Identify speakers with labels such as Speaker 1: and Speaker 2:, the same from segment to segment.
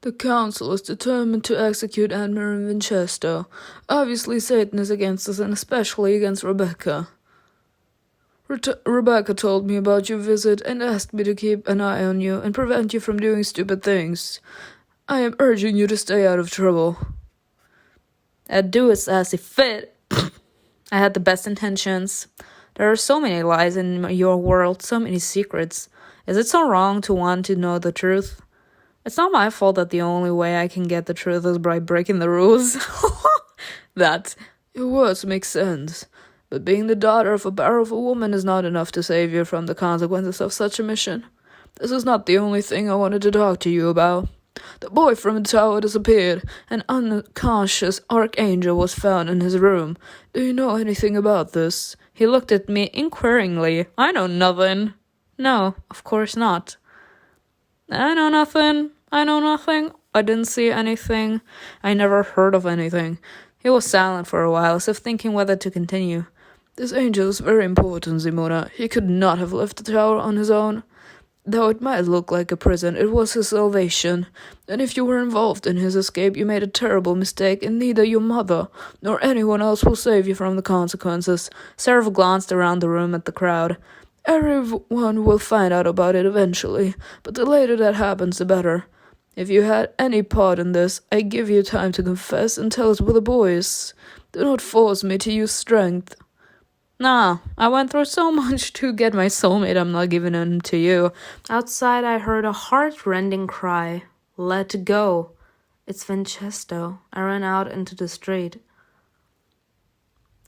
Speaker 1: The council is determined to execute Admiral Winchester. Obviously, Satan is against us, and especially against Rebecca. Rebecca told me about your visit and asked me to keep an eye on you and prevent you from doing stupid things. I am urging you to stay out of trouble.
Speaker 2: I'd do it as if fit. I had the best intentions. There are so many lies in your world, so many secrets. Is it so wrong to want to know the truth? It's not my fault that the only way I can get the truth is by breaking the rules.
Speaker 1: Your words make sense, but being the daughter of a powerful woman is not enough to save you from the consequences of such a mission. This is not the only thing I wanted to talk to you about. The boy from the tower disappeared. An unconscious archangel was found in his room. Do you know anything about this?
Speaker 2: He looked at me inquiringly. I know nothing. No, of course not. I know nothing. I didn't see anything. I never heard of anything. He was silent for a while, as if thinking whether to continue.
Speaker 1: This angel is very important, Simona. He could not have left the tower on his own. Though it might look like a prison, it was his salvation. And if you were involved in his escape, you made a terrible mistake, and neither your mother nor anyone else will save you from the consequences.
Speaker 2: Seraph glanced around the room at the crowd.
Speaker 1: Everyone will find out about it eventually, but the later that happens, the better. If you had any part in this, I give you time to confess and tell us with the boys. Do not force me to use strength.
Speaker 2: Nah, I went through so much to get my soulmate. I'm not giving him to you. Outside, I heard a heart-rending cry. Let go. It's Winchester. I ran out into the street.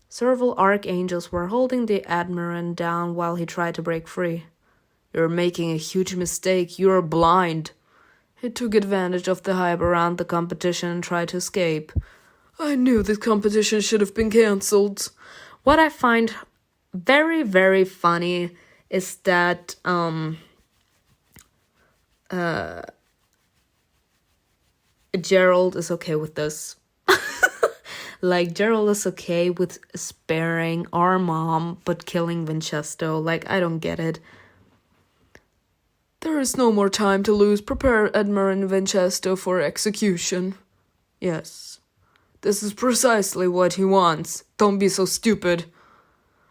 Speaker 2: Several archangels were holding the Admiral down while he tried to break free.
Speaker 1: You're making a huge mistake. You're blind. He took advantage of the hype around the competition and tried to escape. I knew this competition should have been cancelled.
Speaker 2: What I find very, very funny is that Gerald is okay with this. Like, Gerald is okay with sparing our mom but killing Winchester. Like, I don't get it.
Speaker 1: There is no more time to lose. Prepare Admiral Winchester for execution. Yes, this is precisely what he wants. Don't be so stupid.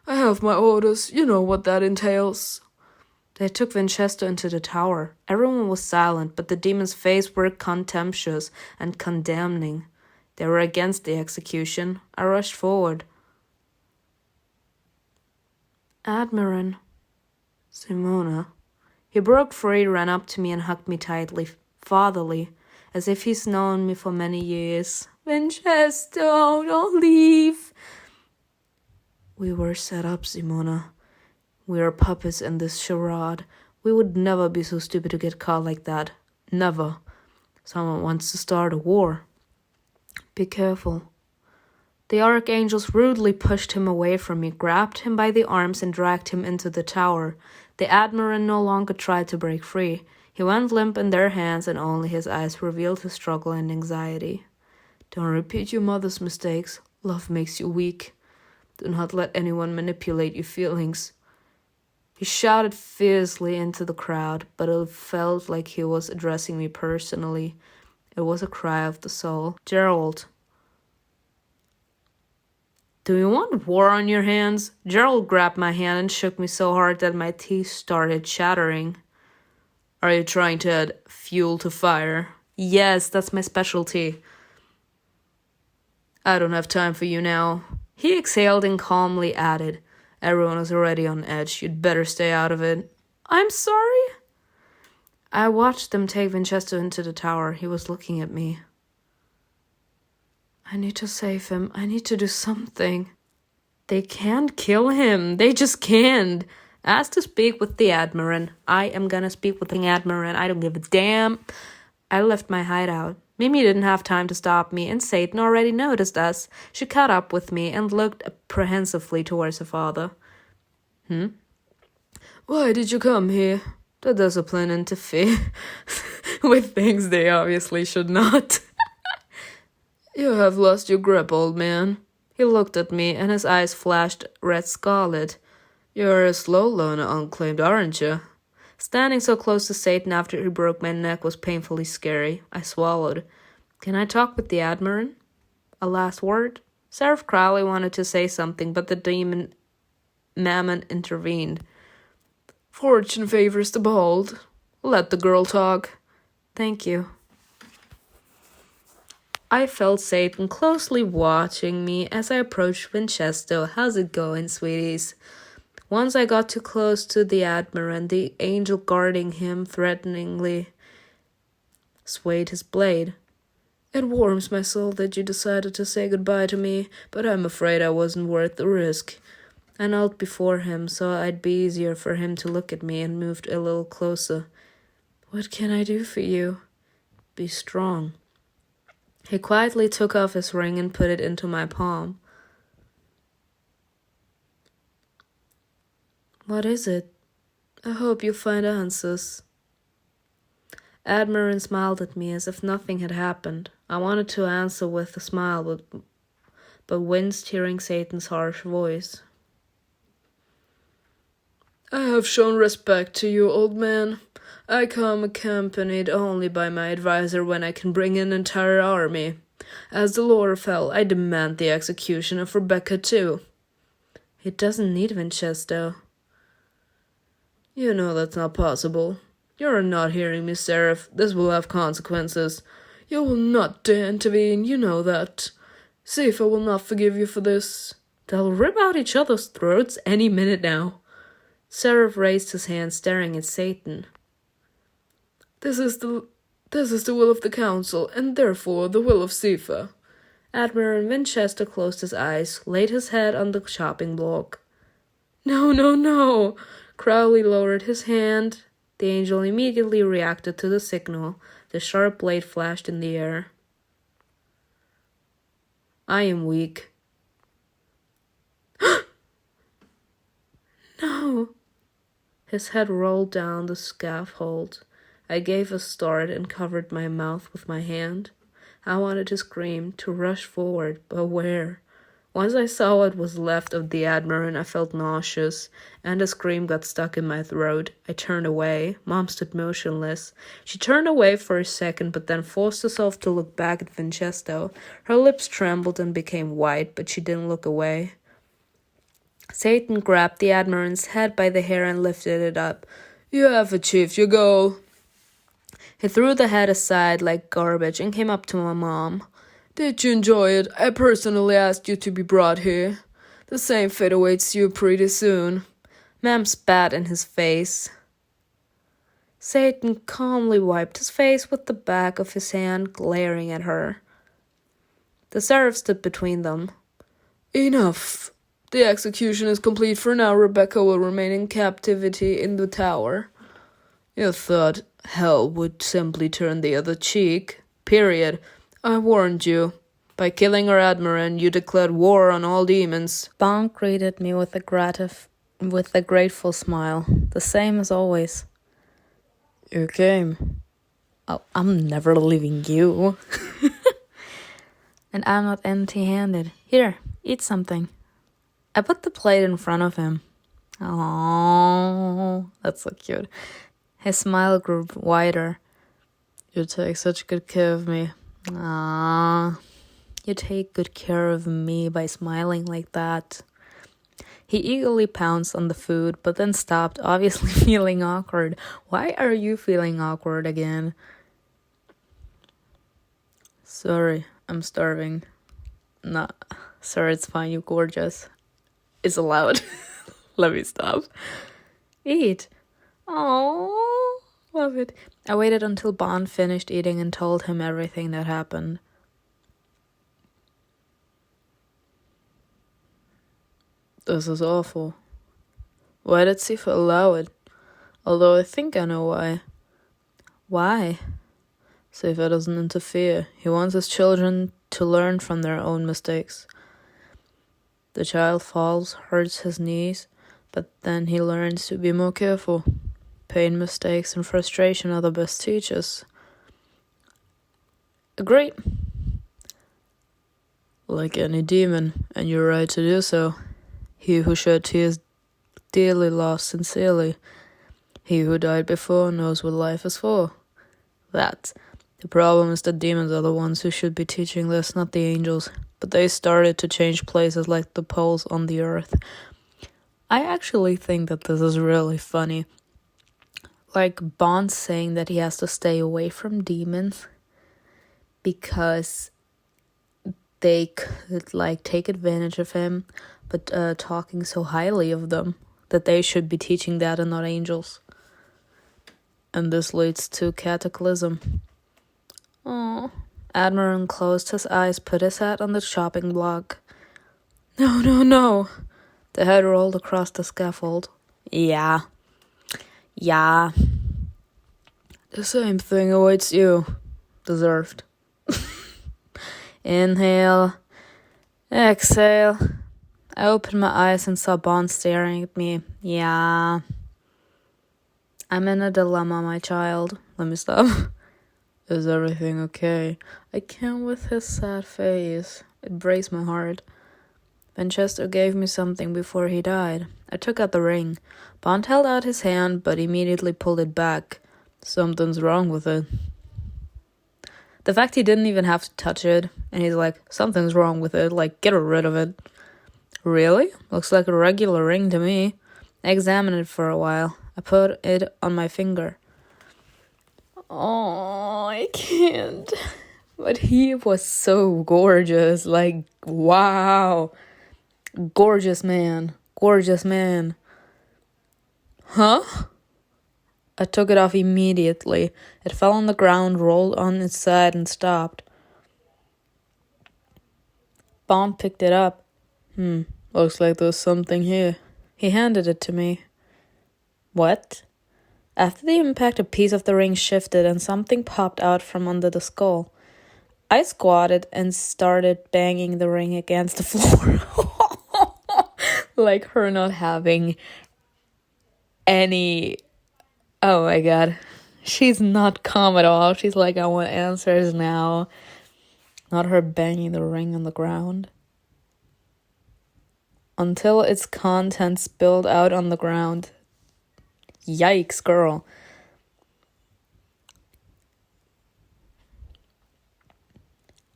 Speaker 1: I have my orders. You know what that entails.
Speaker 2: They took Winchester into the tower. Everyone was silent, but the demon's face were contemptuous and condemning. They were against the execution. I rushed forward. Admiral.
Speaker 1: Simona.
Speaker 2: He broke free, ran up to me and hugged me tightly, fatherly, as if he's known me for many years. Winchester, don't leave.
Speaker 1: We were set up, Simona. We are puppets in this charade. We would never be so stupid to get caught like that. Never. Someone wants to start a war. Be careful.
Speaker 2: The archangels rudely pushed him away from me, grabbed him by the arms and dragged him into the tower. The Admiral no longer tried to break free. He went limp in their hands, and only his eyes revealed his struggle and anxiety.
Speaker 1: Don't repeat your mother's mistakes. Love makes you weak. Do not let anyone manipulate your feelings.
Speaker 2: He shouted fiercely into the crowd, but it felt like he was addressing me personally. It was a cry of the soul. Gerald. Do you want war on your hands? Gerald grabbed my hand and shook me so hard that my teeth started chattering.
Speaker 1: Are you trying to add fuel to fire?
Speaker 2: Yes, that's my specialty.
Speaker 1: I don't have time for you now.
Speaker 2: He exhaled and calmly added,
Speaker 1: Everyone is already on edge. You'd better stay out of it.
Speaker 2: I'm sorry? I watched them take Winchester into the tower. He was looking at me.
Speaker 1: I need to save him. I need to do something.
Speaker 2: They can't kill him. They just can't. Ask to speak with the Admiral. I am gonna speak with the Admiral. I don't give a damn. I left my hideout. Mimi didn't have time to stop me, and Satan already noticed us. She caught up with me and looked apprehensively towards her father.
Speaker 1: Why did you come here? The discipline interfere with things they obviously should not. You have lost your grip, old man. He looked at me, and his eyes flashed red scarlet. You're a slow learner, unclaimed, aren't you?
Speaker 2: Standing so close to Satan after he broke my neck was painfully scary. I swallowed. Can I talk with the Admiral? A last word? Seraph Crowley wanted to say something, but the demon Mammon intervened.
Speaker 1: Fortune favors the bold. Let the girl talk.
Speaker 2: Thank you. I felt Satan closely watching me as I approached Winchester. How's it going, sweeties? Once I got too close to the Admiral, the angel guarding him threateningly swayed his blade.
Speaker 1: It warms my soul that you decided to say goodbye to me, but I'm afraid I wasn't worth the risk.
Speaker 2: I knelt before him so I'd be easier for him to look at me and moved a little closer.
Speaker 1: What can I do for you?
Speaker 2: Be strong. He quietly took off his ring and put it into my palm.
Speaker 1: What is it? I hope you find answers.
Speaker 2: Admiral smiled at me as if nothing had happened. I wanted to answer with a smile, but winced hearing Satan's harsh voice.
Speaker 1: I have shown respect to you, old man. I come accompanied only by my advisor when I can bring an entire army. As the law fell, I demand the execution of Rebecca too.
Speaker 2: He doesn't need Winchester.
Speaker 1: You know that's not possible. You're not hearing me, Seraph. This will have consequences. You will not dare intervene, you know that. Zephyr will not forgive you for this.
Speaker 2: They'll rip out each other's throats any minute now. Seraph raised his hand, staring at Satan.
Speaker 1: This is the will of the council, and therefore the will of Zephyr.
Speaker 2: Admiral Winchester closed his eyes, laid his head on the chopping block.
Speaker 1: No, no, no!
Speaker 2: Crowley lowered his hand. The angel immediately reacted to the signal. The sharp blade flashed in the air.
Speaker 1: I am weak.
Speaker 2: No! His head rolled down the scaffold. I gave a start and covered my mouth with my hand. I wanted to scream, to rush forward, but where? Once I saw what was left of the Admiral, I felt nauseous, and a scream got stuck in my throat. I turned away. Mom stood motionless. She turned away for a second, but then forced herself to look back at Vincenzo. Her lips trembled and became white, but she didn't look away. Satan grabbed the Admiral's head by the hair and lifted it up.
Speaker 1: You have achieved your goal.
Speaker 2: He threw the head aside like garbage and came up to my mom.
Speaker 1: Did you enjoy it? I personally asked you to be brought here. The same fate awaits you pretty soon.
Speaker 2: Ma'am spat in his face. Satan calmly wiped his face with the back of his hand, glaring at her. The seraph stood between them.
Speaker 1: Enough. The execution is complete for now. Rebecca will remain in captivity in the tower. You thought hell would simply turn the other cheek. Period. I warned you. By killing our Admiral, you declared war on all demons.
Speaker 2: Bonk greeted me with a grateful smile, the same as always.
Speaker 1: You came.
Speaker 2: Oh, I'm never leaving you. And I'm not empty-handed. Here, eat something. I put the plate in front of him. Oh, that's so cute. His smile grew wider.
Speaker 1: You take such good care of me.
Speaker 2: Ah, you take good care of me by smiling like that. He eagerly pounced on the food, but then stopped, obviously feeling awkward. Why are you feeling awkward again?
Speaker 1: Sorry, I'm starving.
Speaker 2: No, sorry, it's fine, you're gorgeous. It's allowed. Let me stop. Eat. Oh, love it. I waited until Bond finished eating and told him everything that happened.
Speaker 1: This is awful. Why did Zephyr allow it? Although I think I know why.
Speaker 2: Why?
Speaker 1: Zephyr doesn't interfere. He wants his children to learn from their own mistakes. The child falls, hurts his knees, but then he learns to be more careful. Pain, mistakes, and frustration are the best teachers.
Speaker 2: Agree.
Speaker 1: Like any demon, and you're right to do so. He who shed tears dearly lost sincerely. He who died before knows what life is for. That. The problem is that demons are the ones who should be teaching this, not the angels. But they started to change places like the poles on the earth. I actually think that this is really funny. Like Bond saying that he has to stay away from demons because they could like take advantage of him, but talking so highly of them that they should be teaching that and not angels. And this leads to cataclysm. Oh, Admiral closed his eyes, put his head on the chopping block. No, no, no. The head rolled across the scaffold. Yeah. The same thing awaits you. Deserved. Inhale. Exhale. I opened my eyes and saw Bond staring at me. Yeah. I'm in a dilemma, my child. Let me stop. Is everything okay? I can't with his sad face. It breaks my heart. Winchester gave me something before he died. I took out the ring. Bond held out his hand, but immediately pulled it back. Something's wrong with it. The fact he didn't even have to touch it, and he's like, something's wrong with it, like, get rid of it. Really? Looks like a regular ring to me. I examined it for a while. I put it on my finger. Oh, I can't. But he was so gorgeous. Like, wow. Gorgeous man. Huh? I took it off immediately. It fell on the ground, rolled on its side, and stopped. Bond picked it up. Looks like there's something here. He handed it to me. What? After the impact, a piece of the ring shifted and something popped out from under the skull. I squatted and started banging the ring against the floor. Like her not having any... Oh my god. She's not calm at all. She's like, I want answers now. Not her banging the ring on the ground. Until its contents spilled out on the ground. Yikes, girl.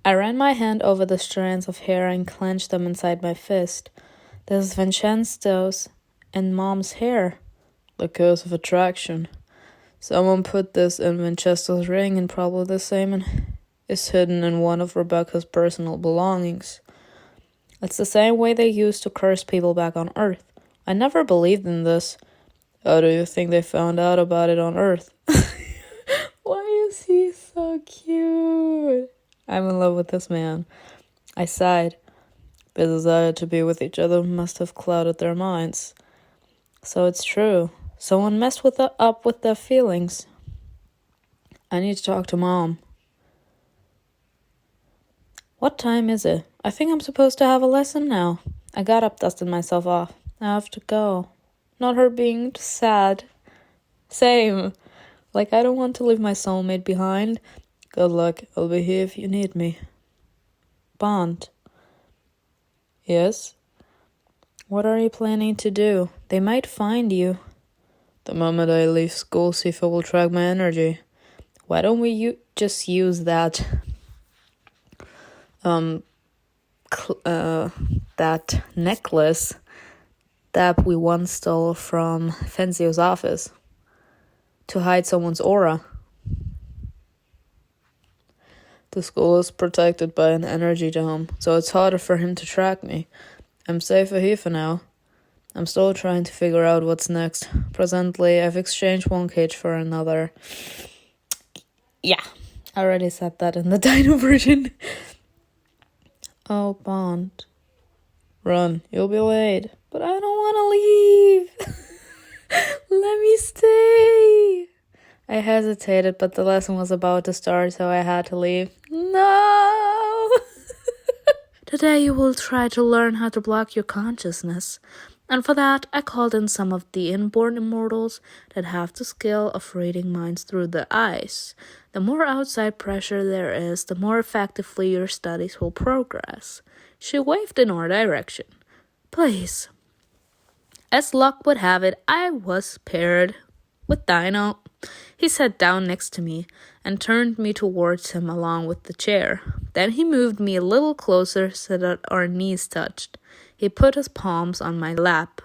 Speaker 1: I ran my hand over the strands of hair and clenched them inside my fist. This is Vincenzo's and Mom's hair. The curse of attraction. Someone put this in Winchester's ring, and probably the same is hidden in one of Rebecca's personal belongings. It's the same way they used to curse people back on Earth. I never believed in this. How do you think they found out about it on Earth? Why is he so cute? I'm in love with this man. I sighed. The desire to be with each other must have clouded their minds. So it's true. Someone messed up with their feelings. I need to talk to Mom. What time is it? I think I'm supposed to have a lesson now. I got up, dusted myself off. I have to go. Not her being sad. Same. Like, I don't want to leave my soulmate behind. Good luck. I'll be here if you need me. Bond. Yes? What are you planning to do? They might find you. The moment I leave school, Sifa will track my energy. Why don't we just use that that necklace that we once stole from Fenzio's office to hide someone's aura? The school is protected by an energy dome, so it's harder for him to track me. I'm safer here for now. I'm still trying to figure out what's next. Presently, I've exchanged one cage for another. Yeah, I already said that in the Dino version. Oh, Bond. Run, you'll be late. But I don't want to leave. Let me stay. I hesitated, but the lesson was about to start, so I had to leave. No! Today you will try to learn how to block your consciousness. And for that, I called in some of the inborn immortals that have the skill of reading minds through the eyes. The more outside pressure there is, the more effectively your studies will progress. She waved in our direction. Please. As luck would have it, I was paired
Speaker 2: with Dino. He sat down next to me and turned me towards him along with the chair. Then he moved me a little closer so that our knees touched. He put his palms on my lap.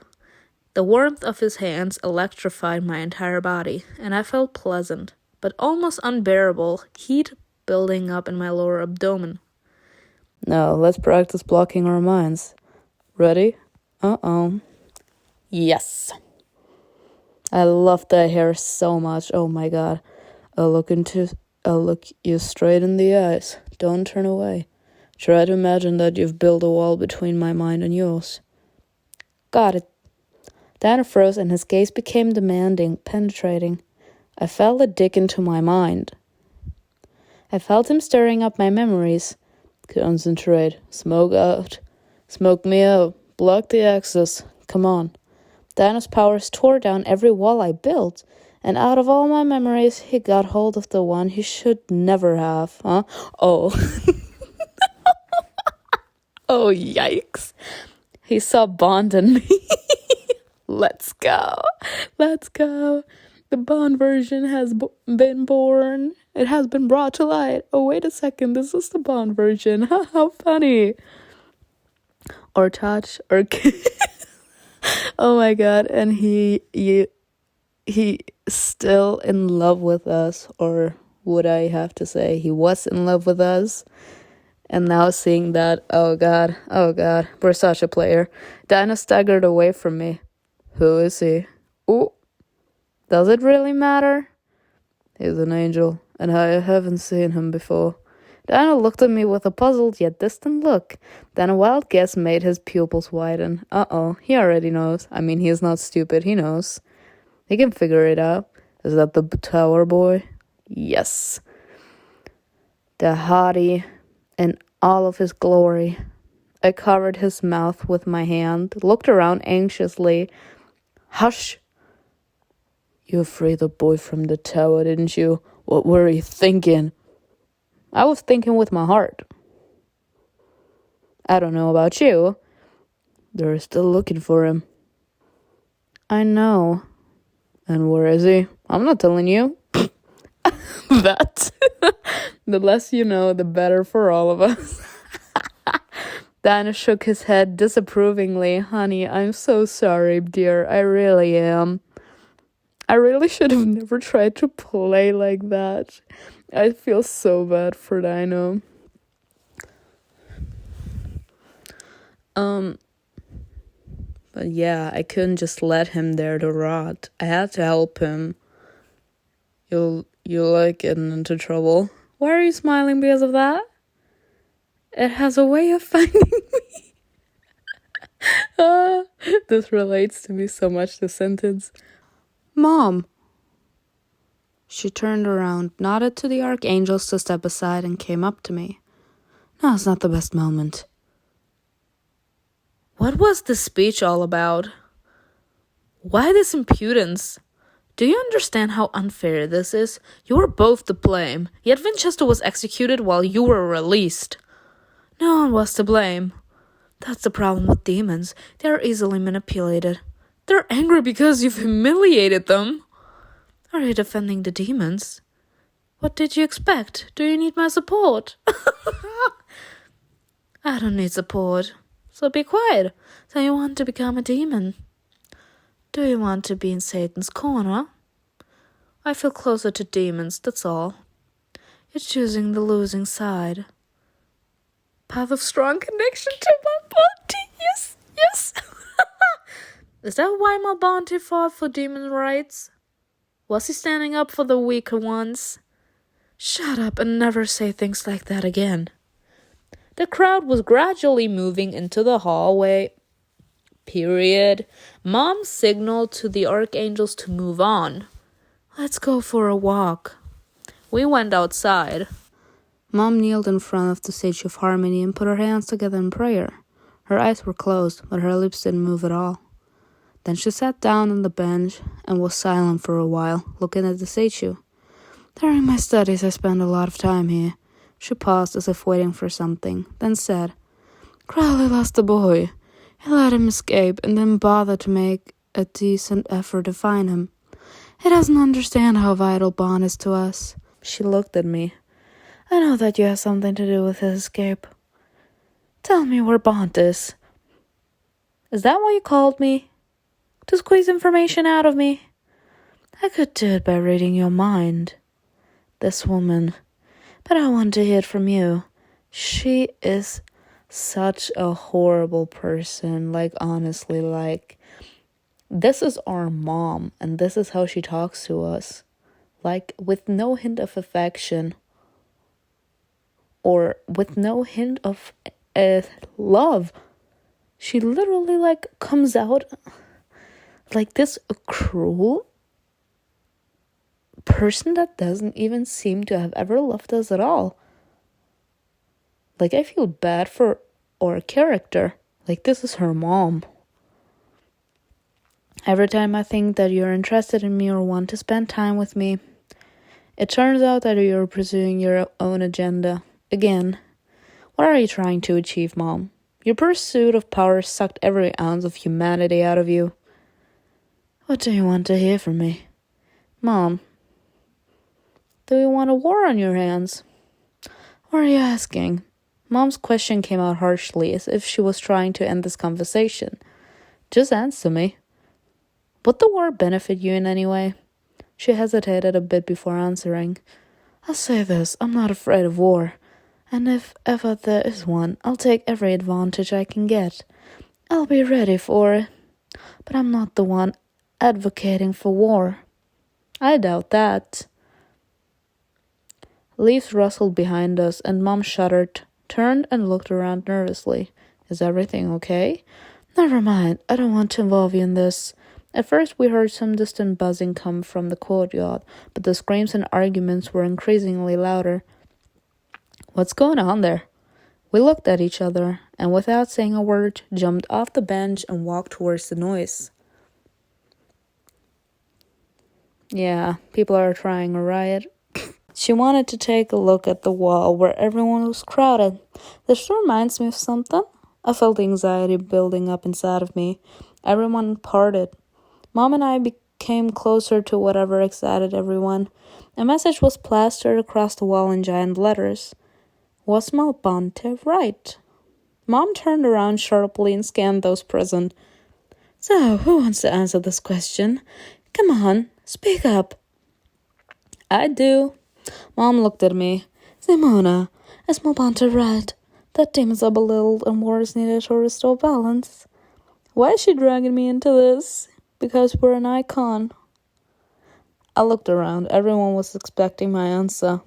Speaker 2: The warmth of his hands electrified my entire body, and I felt pleasant, but almost unbearable heat building up in my lower abdomen.
Speaker 1: Now, let's practice blocking our minds. Ready? Uh-oh. Yes. I love that hair so much. Oh my god. I'll look you straight in the eyes. Don't turn away. Try to imagine that you've built a wall between my mind and yours. Got it. Dana froze and his gaze became demanding, penetrating. I felt it dig into my mind. I felt him stirring up my memories. Concentrate. Smoke out. Smoke me out. Block the access. Come on. Dana's powers tore down every wall I built, and out of all my memories, he got hold of the one he should never have, huh? Oh. Oh, yikes. He saw Bond in me. Let's go. Let's go. The Bond version has been born. It has been brought to light. Oh, wait a second. This is the Bond version. How funny. Or touch, or kiss. Oh my god, and he still in love with us, or would I have to say he was in love with us? And now seeing that, oh god, we're such a player. Dinah staggered away from me. Who is he? Ooh, does it really matter? He's an angel, and I haven't seen him before. Dinah looked at me with a puzzled yet distant look. Then a wild guess made his pupils widen. Uh-oh, he already knows. I mean, he's not stupid, he knows. He can figure it out. Is that the tower boy? Yes. The hottie in all of his glory. I covered his mouth with my hand, looked around anxiously. Hush! You freed the boy from the tower, didn't you? What were you thinking? I was thinking with my heart. I don't know about you. They're still looking for him. I know. And where is he? I'm not telling you. That. The less you know, the better for all of us. Dana shook his head disapprovingly. Honey, I'm so sorry, dear. I really am. I really should have never tried to play like that. I feel so bad for Dino. But yeah, I couldn't just let him there to rot. I had to help him. You like getting into trouble. Why are you smiling because of that? It has a way of finding me. This relates to me so much, this sentence. Mom. She turned around, nodded to the archangels to step aside, and came up to me. Now's not the best moment. What was this speech all about? Why this impudence? Do you understand how unfair this is? You were both to blame, yet Winchester was executed while you were released. No one was to blame. That's the problem with demons. They are easily manipulated. They're angry because you've humiliated them. Are you defending the demons? What did you expect? Do you need my support? I don't need support. So be quiet. So you want to become a demon? Do you want to be in Satan's corner? I feel closer to demons, that's all. You're choosing the losing side. Path of strong connection to MALBONTE. Yes. Is that why MALBONTE fought for demon rights? Was he standing up for the weaker ones? Shut up and never say things like that again. The crowd was gradually moving into the hallway. Mom signaled to the archangels to move on. Let's go for a walk. We went outside. Mom kneeled in front of the stage of harmony and put her hands together in prayer. Her eyes were closed, but her lips didn't move at all. Then she sat down on the bench and was silent for a while, looking at the statue. During my studies, I spent a lot of time here. She paused as if waiting for something, then said, Crowley lost the boy. He let him escape and didn't bother to make a decent effort to find him. He doesn't understand how vital Bond is to us.
Speaker 2: She looked at me.
Speaker 1: I know that you have something to do with his escape. Tell me where Bond is.
Speaker 2: Is that why you called me? To squeeze information out of me?
Speaker 1: I could do it by reading your mind. This woman. But I want to hear it from you. She is such a horrible person. Like, honestly, like, this is our mom, and this is how she talks to us. Like, with no hint of affection. Or with no hint of love. She literally, like, comes out like this cruel person that doesn't even seem to have ever loved us at all. Like, I feel bad for our character. Like, this is her mom. Every time I think that you're interested in me or want to spend time with me, it turns out that you're pursuing your own agenda. Again, what are you trying to achieve, Mom? Your pursuit of power sucked every ounce of humanity out of you. What do you want to hear from me? Mom, do you want a war on your hands? What are you asking? Mom's question came out harshly, as if she was trying to end this conversation. Just answer me. Would the war benefit you in any way? She hesitated a bit before answering. I'll say this, I'm not afraid of war. And if ever there is one, I'll take every advantage I can get. I'll be ready for it. But I'm not the one advocating for war. I doubt that. Leaves rustled behind us, and Mom shuddered, turned and looked around nervously. Is everything okay? Never mind, I don't want to involve you in this. At first we heard some distant buzzing come from the courtyard, but the screams and arguments were increasingly louder. What's going on there? We looked at each other, and without saying a word, jumped off the bench and walked towards the noise. Yeah, people are trying a riot. She wanted to take a look at the wall where everyone was crowded. This reminds me of something. I felt anxiety building up inside of me. Everyone parted. Mom and I became closer to whatever excited everyone. A message was plastered across the wall in giant letters. Was MALBONTE right? Mom turned around sharply and scanned those present. So, who wants to answer this question? Come on, speak up. I do. Mom looked at me. Simona, is MALBONTE right? That demons are belittled and war is needed to restore balance. Why is she dragging me into this? Because we're an icon. I looked around. Everyone was expecting my answer.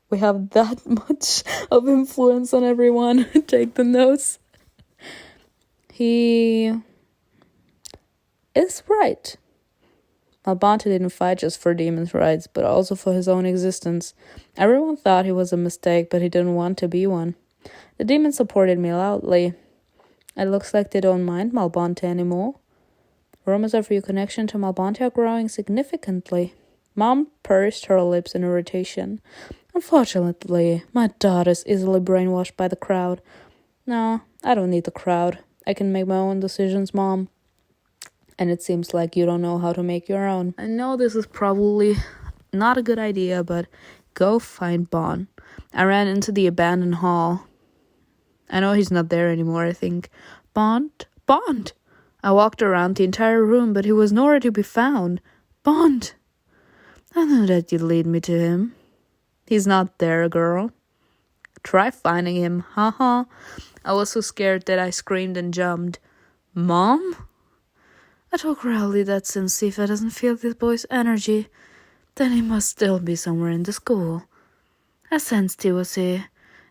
Speaker 1: We have that much of influence on everyone. Take the notes. He is right. MALBONTE didn't fight just for demons' rights, but also for his own existence. Everyone thought he was a mistake, but he didn't want to be one. The demons supported me loudly. It looks like they don't mind MALBONTE anymore. Rumors of your connection to MALBONTE are growing significantly. Mom pursed her lips in irritation. Unfortunately, my daughter's easily brainwashed by the crowd. No, I don't need the crowd. I can make my own decisions, Mom. And it seems like you don't know how to make your own. I know this is probably not a good idea, but go find Bond. I ran into the abandoned hall. I know he's not there anymore, I think. Bond? Bond! I walked around the entire room, but he was nowhere to be found. Bond! I knew that you'd lead me to him. He's not there, girl. Try finding him, haha. I was so scared that I screamed and jumped. Mom? I told Crowley that since Sifa doesn't feel this boy's energy, then he must still be somewhere in the school. I sensed he was here.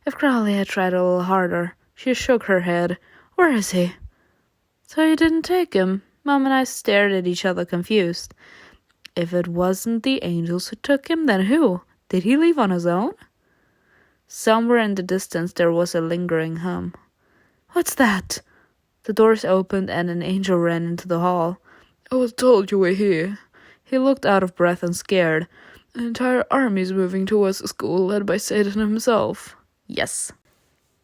Speaker 1: If Crowley had tried a little harder. She shook her head. Where is he? So you didn't take him? Mom and I stared at each other confused. If it wasn't the angels who took him, then who? Did he leave on his own? Somewhere in the distance there was a lingering hum. What's that? The doors opened and an angel ran into the hall. I was told you were here. He looked out of breath and scared. An entire army's moving towards the school, led by Satan himself. Yes.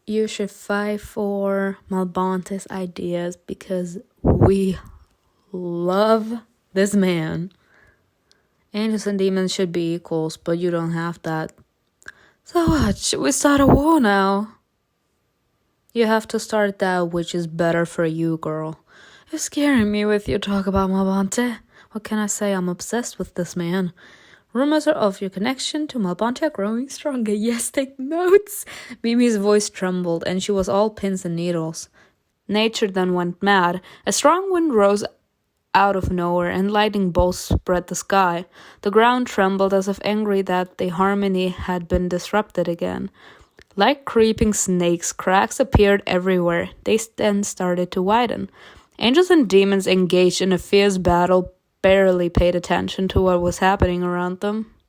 Speaker 1: You should fight for MALBONTE's ideas because we love this man.
Speaker 2: Angels and demons should be equals, but you don't have that.
Speaker 1: So what? Should we start a war now?
Speaker 2: You have to start that which is better for you, girl.
Speaker 1: You're scaring me with your talk about Malbonte.
Speaker 2: What can I say? I'm obsessed with this man. Rumors of your connection to Malbonte are growing stronger. Yes, take notes. Mimi's voice trembled, and she was all pins and needles. Nature then went mad. A strong wind rose out of nowhere, and lightning bolts spread the sky. The ground trembled as if angry that the harmony had been disrupted again. Like creeping snakes, cracks appeared everywhere. They then started to widen. Angels and demons engaged in a fierce battle barely paid attention to what was happening around them.